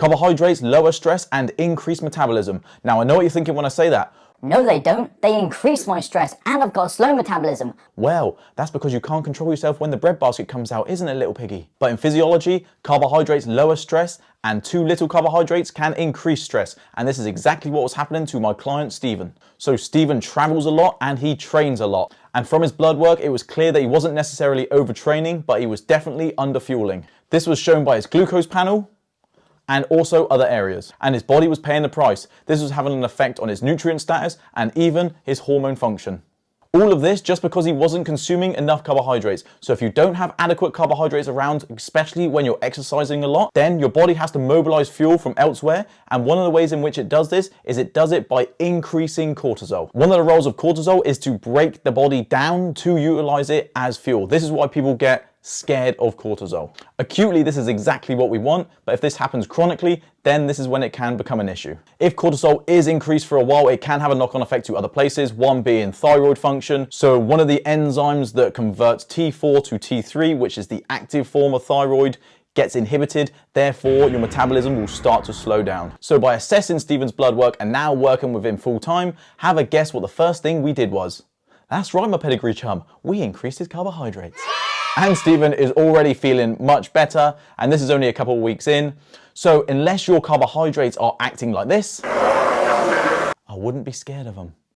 Carbohydrates lower stress and increase metabolism. Now, I know what you're thinking when I say that. No, they don't. They increase my stress and I've got a slow metabolism. Well, that's because you can't control yourself when the breadbasket comes out, isn't it, little piggy? But in physiology, carbohydrates lower stress and too little carbohydrates can increase stress. And this is exactly what was happening to my client, Stephen. So Stephen travels a lot and he trains a lot. And from his blood work, it was clear that he wasn't necessarily overtraining, but he was definitely underfueling. This was shown by his glucose panel, and also other areas. And his body was paying the price. This was having an effect on his nutrient status and even his hormone function. All of this just because he wasn't consuming enough carbohydrates. So if you don't have adequate carbohydrates around, especially when you're exercising a lot, then your body has to mobilize fuel from elsewhere. And one of the ways in which it does this is it does it by increasing cortisol. One of the roles of cortisol is to break the body down to utilize it as fuel. This is why people get scared of cortisol. Acutely, this is exactly what we want, but if this happens chronically, then this is when it can become an issue. If cortisol is increased for a while, it can have a knock-on effect to other places, one being thyroid function. So one of the enzymes that converts T4 to T3, which is the active form of thyroid, gets inhibited, therefore your metabolism will start to slow down. So by assessing Stephen's blood work and now working with him full time, have a guess what the first thing we did was? That's right, my pedigree chum, we increased his carbohydrates. And Stephen is already feeling much better, and this is only a couple of weeks in. So unless your carbohydrates are acting like this, I wouldn't be scared of them.